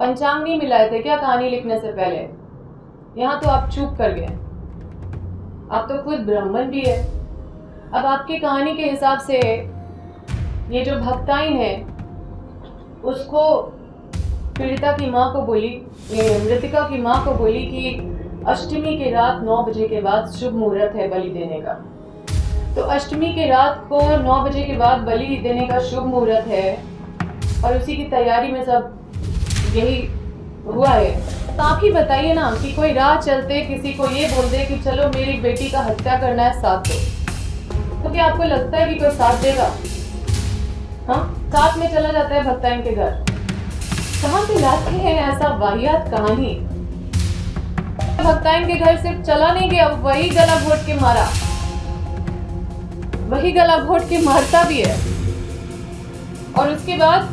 पंचांग नहीं मिलाए थे क्या कहानी लिखने से पहले? यहाँ तो आप चूक कर गए। आप तो खुद ब्राह्मण भी है। अब आपकी कहानी के हिसाब से ये जो भक्ताइन है उसको पीड़िता की माँ को बोली, ये मृतिका की माँ को बोली कि अष्टमी की रात 9 बजे के बाद शुभ मुहूर्त है बलि देने का। तो अष्टमी की रात को 9 बजे के बाद बलि देने का शुभ मुहूर्त है और उसी की तैयारी में सब यही हुआ है। तो आप ही बताइए ना कि कोई राह चलते किसी को ये बोल दे कि चलो मेरी बेटी का हत्या करना है, साथ दो, तो क्या आपको लगता है कि कोई साथ देगा? हाँ, साथ में चला जाता है भक्ताइन के घर। कहाँ से लाते हैं ऐसा वाहियात कहानी? भक्ताइन के घर सिर्फ चला नहीं गया, वही गला घोट के मारा, वही गला घोट के मारता भी है। और उसके बाद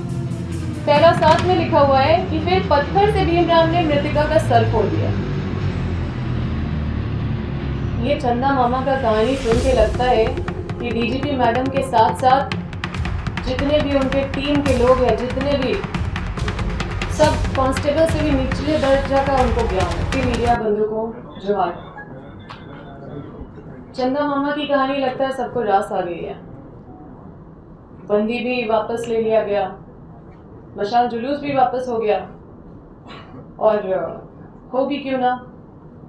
पहला साथ में लिखा हुआ है कि फिर पत्थर से भीमराव ने मृतिका का सर फोड़ दिया। ये चंदा मामा का कहानी सुन के लगता है कि डीजीपी मैडम के साथ साथ जितने भी उनके टीम के लोग हैं, जितने भी सब कांस्टेबल से भी निचले दर्जा का उनको ज्ञान है कि मीडिया बंधु को जोहार। चंदा मामा की कहानी लगता है सबको रास आ गई है। बंदी भी वापस ले लिया गया, मशाल जुलूस भी वापस हो गया, और हो भी क्यों ना,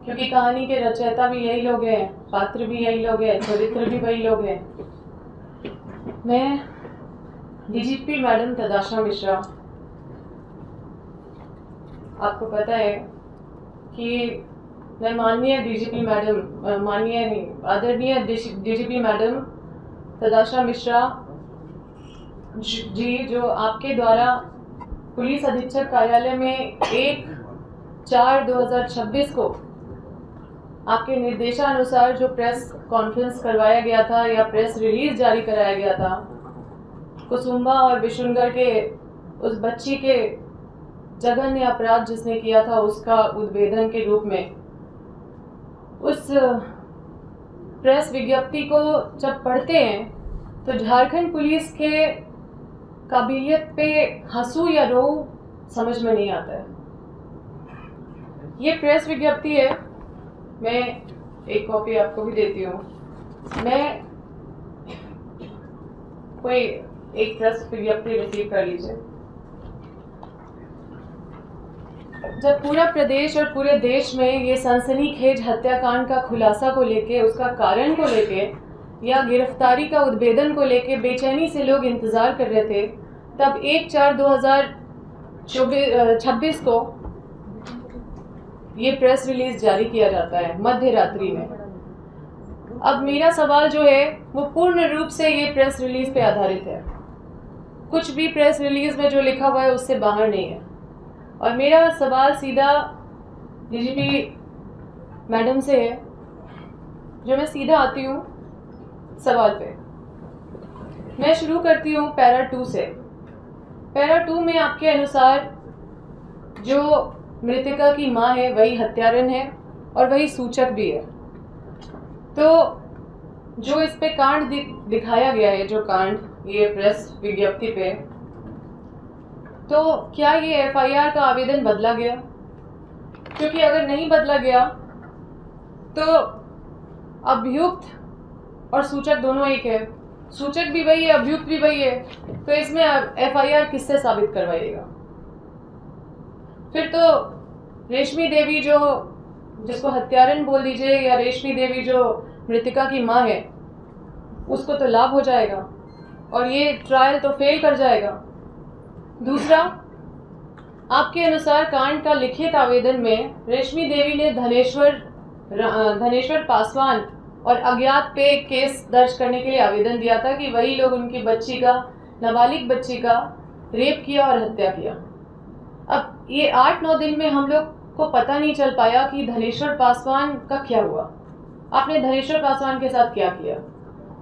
क्योंकि कहानी के रचयिता भी यही लोग हैं, पात्र भी यही लोग हैं, चरित्र भी वही लोग हैं। मैं डीजीपी मैडम तदाशा मिश्रा, आपको पता है कि मैं माननीय डीजीपी मैडम, माननीय नहीं आदरणीय डीजीपी मैडम तदाशा मिश्रा जी, जो आपके द्वारा पुलिस अधीक्षक कार्यालय में 1/4/2026 को आपके निर्देशानुसार जो प्रेस कॉन्फ्रेंस करवाया गया था या प्रेस रिलीज जारी कराया गया था, कुसुम्बा और विशुनगढ़ के उस बच्ची के जघन्य अपराध जिसने किया था उसका उद्भेदन के रूप में, उस प्रेस विज्ञप्ति को जब पढ़ते हैं तो झारखंड पुलिस के काबिलियत पे हंसू या रो समझ में नहीं आता है। ये प्रेस विज्ञप्ति है, मैं एक कॉपी आपको भी देती हूँ। मैं कोई एक प्रेस विज्ञप्ति रिसीव कर लीजिए। जब पूरा प्रदेश और पूरे देश में ये सनसनीखेज हत्याकांड का खुलासा को लेके, उसका कारण को लेके या गिरफ्तारी का उद्भेदन को लेके बेचैनी से लोग इंतजार कर रहे थे, तब 1/4/2026 को ये प्रेस रिलीज जारी किया जाता है मध्य रात्रि में। अब मेरा सवाल जो है वो पूर्ण रूप से ये प्रेस रिलीज पे आधारित है, कुछ भी प्रेस रिलीज में जो लिखा हुआ है उससे बाहर नहीं है। और मेरा सवाल सीधा डीजीपी मैडम से है, जो मैं सीधा आती हूँ सवाल पे। मैं शुरू करती हूँ पैरा 2 से। पैरा 2 में आपके अनुसार जो मृतिका की माँ है वही हत्यारन है और वही सूचक भी है। तो जो इस पे कांड दिखाया गया है, जो कांड ये प्रेस विज्ञप्ति पे, तो क्या ये एफआईआर का आवेदन बदला गया? क्योंकि अगर नहीं बदला गया तो अभियुक्त और सूचक दोनों एक है, सूचक भी वही है, अभियुक्त भी वही है, तो इसमें एफआईआर किससे साबित करवाइएगा? फिर तो रेशमी देवी जो, जिसको हत्यारन बोल दीजिए, या रेशमी देवी जो मृतिका की माँ है, उसको तो लाभ हो जाएगा और ये ट्रायल तो फेल कर जाएगा। दूसरा, आपके अनुसार कांड का लिखित आवेदन में रेशमी देवी ने धनेश्वर पासवान और अज्ञात पे केस दर्ज करने के लिए आवेदन दिया था कि वही लोग उनकी बच्ची का, नाबालिग बच्ची का रेप किया और हत्या किया। अब ये 8-9 दिन में हम लोग को पता नहीं चल पाया कि धनेश्वर पासवान का क्या हुआ। आपने धनेश्वर पासवान के साथ क्या किया?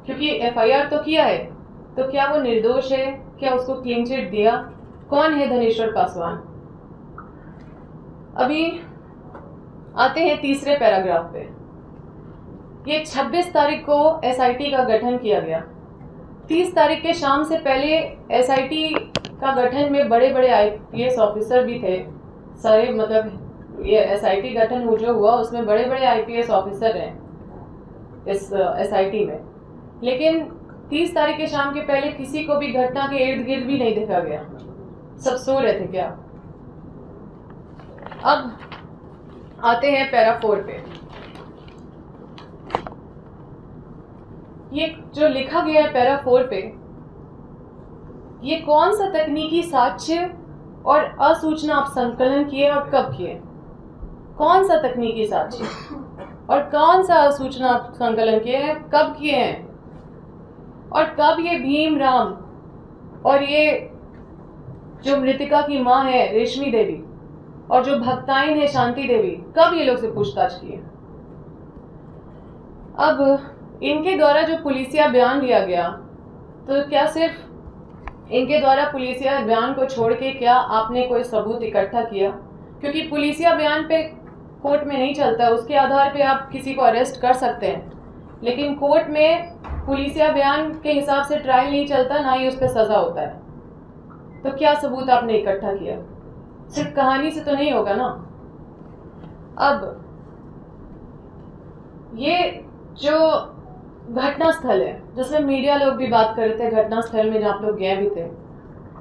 क्योंकि एफआईआर तो किया है, तो क्या वो निर्दोष है? क्या उसको क्लीन चिट दिया? कौन है धनेश्वर पासवान? अभी आते हैं तीसरे पैराग्राफ पे। ये 26 तारीख को एसआईटी का गठन किया गया। 30 तारीख के शाम से पहले एसआईटी का गठन में बड़े बड़े आईपीएस ऑफिसर भी थे सारे मतलब ये SIT गठन जो हुआ उसमें बड़े बड़े IPS ऑफिसर हैं इस SIT में, लेकिन 30 तारीख के शाम के पहले किसी को भी घटना के इर्द गिर्द भी नहीं देखा गया। सब सो रहे थे क्या? अब आते हैं पैरा 4 पे। ये जो लिखा गया है पैरा 4 पे, ये कौन सा तकनीकी साक्ष्य और असूचना आप संकलन किए और कब किए? कौन सा तकनीकी साक्ष्य और कौन सा असूचना आप संकलन किए हैं, कब किए हैं, और कब ये भीम राम और ये जो मृतिका की मां है रेशमी देवी और जो भक्ताइन है शांति देवी, कब ये लोग से पूछताछ किए? अब इनके द्वारा जो पुलिसिया बयान लिया गया, तो क्या सिर्फ इनके द्वारा पुलिसिया बयान को छोड़ के क्या आपने कोई सबूत इकट्ठा किया? क्योंकि पुलिसिया बयान पे कोर्ट में नहीं चलता, उसके आधार पे आप किसी को अरेस्ट कर सकते हैं, लेकिन कोर्ट में पुलिसिया बयान के हिसाब से ट्रायल नहीं चलता, ना ही उस पर सजा होता है। तो क्या सबूत आपने इकट्ठा किया? सिर्फ कहानी से तो नहीं होगा ना। अब ये जो घटना स्थल है जिसमें मीडिया लोग भी बात कर रहे थे, घटना स्थल में जहाँ आप लोग गए भी थे,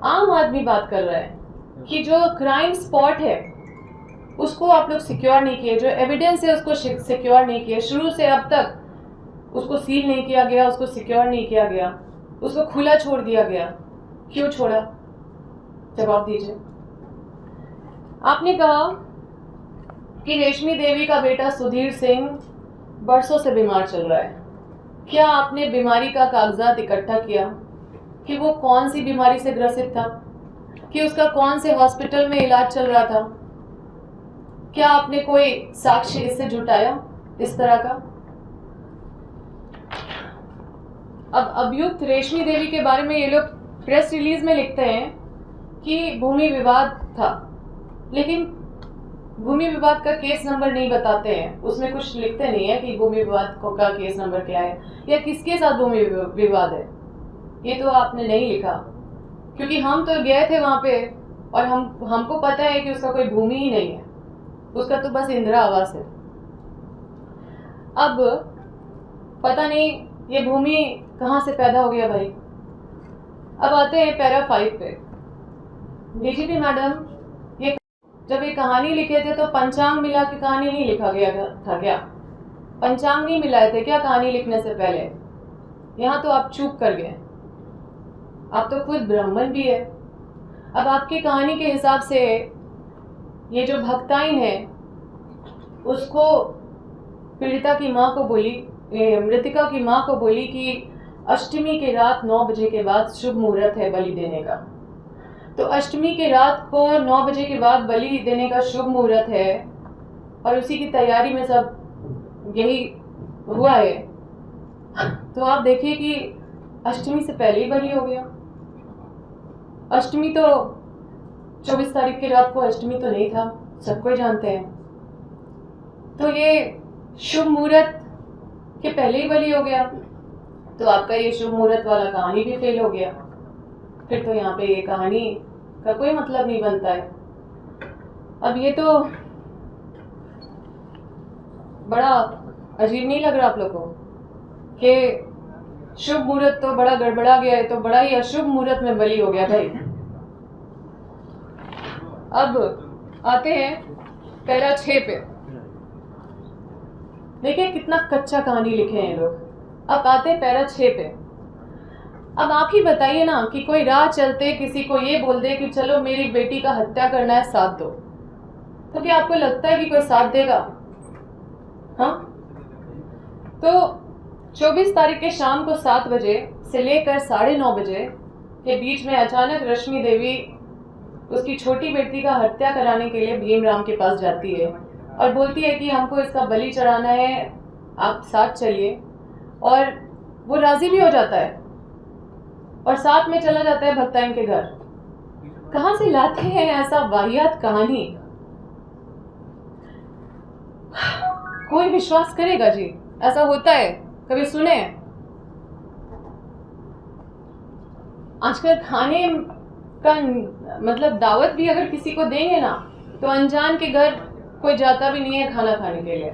आम आदमी बात कर रहा है कि जो क्राइम स्पॉट है उसको आप लोग सिक्योर नहीं किए, जो एविडेंस है उसको सिक्योर नहीं किए, शुरू से अब तक उसको सील नहीं किया गया, उसको सिक्योर नहीं किया गया, उसको खुला छोड़ दिया गया। क्यों छोड़ा? जवाब दीजिए। आपने कहा कि रेशमी देवी का बेटा सुधीर सिंह बरसों से बीमार चल रहा है। क्या आपने बीमारी का कागजात इकट्ठा किया कि वो कौन सी बीमारी से ग्रसित था, कि उसका कौन से हॉस्पिटल में इलाज चल रहा था? क्या आपने कोई साक्ष्य इससे जुटाया इस तरह का? अब अभियुक्त रेशमी देवी के बारे में ये लोग प्रेस रिलीज में लिखते हैं कि भूमि विवाद था, लेकिन भूमि विवाद का केस नंबर नहीं बताते हैं, उसमें कुछ लिखते नहीं है कि भूमि विवाद का केस नंबर क्या है या किसके साथ भूमि विवाद है। ये तो आपने नहीं लिखा, क्योंकि हम तो गए थे वहां पे और हमको पता है कि उसका कोई भूमि ही नहीं है, उसका तो बस इंदिरा आवास है। अब पता नहीं ये भूमि कहाँ से पैदा हो गया भाई। अब आते हैं पैरा 5 पे। DGP मैडम, ये जब ये कहानी लिखे थे तो पंचांग मिला के कहानी नहीं लिखा गया था क्या? पंचांग नहीं मिलाए थे क्या कहानी लिखने से पहले? यहाँ तो आप चूक कर गए। आप तो खुद ब्राह्मण भी है। अब आपकी कहानी के हिसाब से ये जो भक्ताइन है उसको पीड़िता की माँ को बोली, मृतिका की माँ को बोली कि अष्टमी के रात 9 बजे के बाद शुभ मुहूर्त है बलि देने का। तो अष्टमी के रात को 9 बजे के बाद बलि देने का शुभ मुहूर्त है और उसी की तैयारी में सब यही हुआ है। तो आप देखिए कि अष्टमी से पहले ही बलि हो गया। अष्टमी तो 24 तारीख की रात को अष्टमी तो नहीं था, सबको जानते हैं। तो ये शुभ मुहूर्त के पहले ही बलि हो गया, तो आपका ये शुभ मुहूर्त वाला कहानी भी फेल हो गया। फिर तो यहाँ पे ये कहानी का कोई मतलब नहीं बनता है। अब ये तो बड़ा अजीब नहीं लग रहा आप लोगों को कि शुभ मुहूर्त तो बड़ा गड़बड़ा गया है, तो बड़ा ही अशुभ मुहूर्त में बलि हो गया भाई। अब आते हैं पैरा 6 पे। देखिए कितना कच्चा कहानी लिखे हैं लोग। अब आते हैं पैरा 6 पे। अब आप ही बताइए ना कि कोई राह चलते किसी को ये बोल दे कि चलो मेरी बेटी का हत्या करना है, साथ दो, तो क्या आपको लगता है कि कोई साथ देगा? हाँ? तो 24 तारीख के शाम को 7 बजे से लेकर 9:30 बजे के बीच में अचानक रश्मि देवी उसकी छोटी बेटी का हत्या कराने के लिए भीमराम के पास जाती है और बोलती है कि हमको इसका बलि चढ़ाना है, आप साथ चलिए। और वो राजी भी हो जाता है और साथ में चला जाता है भक्ताइन के घर। कहां से लाते हैं ऐसा वाहियात कहानी? कोई विश्वास करेगा जी? ऐसा होता है? कभी सुने? आजकल खाने का मतलब दावत भी अगर किसी को देंगे ना तो अनजान के घर कोई जाता भी नहीं है खाना खाने के लिए।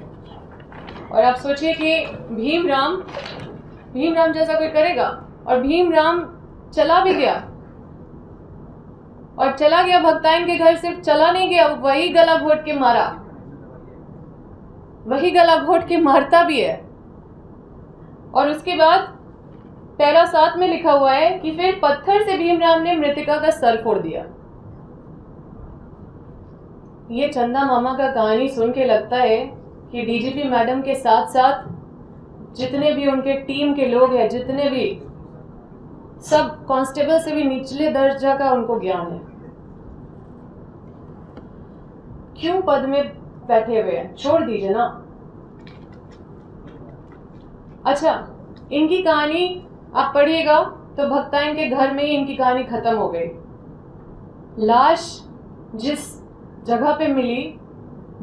और आप सोचिए कि भीमराम जैसा कोई करेगा, और भीमराम चला भी गया, और चला गया भक्ताइन के घर। सिर्फ चला नहीं गया, वही गला घोट के मारा, वही गला घोट के मारता भी है। और उसके बाद पैरा 7 में लिखा हुआ है कि फिर पत्थर से भीमराम ने मृतिका का सर फोड़ दिया। ये चंदा मामा का कहानी सुन के लगता है कि डीजीपी मैडम के साथ साथ जितने भी उनके टीम के लोग हैं, जितने भी सब कांस्टेबल से भी निचले दर्जा का उनको ज्ञान है। क्यों पद में बैठे हुए हैं, छोड़ दीजिए ना। अच्छा, इनकी कहानी आप पढ़िएगा तो भक्ताइन के घर में ही इनकी कहानी खत्म हो गई। लाश जिस जगह पे मिली,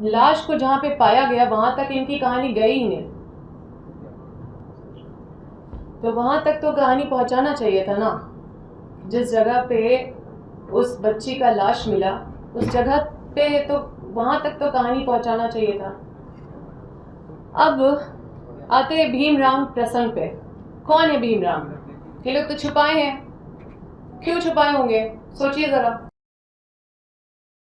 लाश को जहां पे पाया गया, वहां तक इनकी कहानी गई ही नहीं। तो वहां तक तो कहानी पहुंचाना चाहिए था ना। जिस जगह पे उस बच्ची का लाश मिला, उस जगह पे तो वहां तक तो कहानी पहुंचाना चाहिए था। अब आते हैं भीमराम प्रसंग पे। कौन है भीमराम? ये लोग तो छुपाए हैं। क्यों छुपाए होंगे, सोचिए जरा।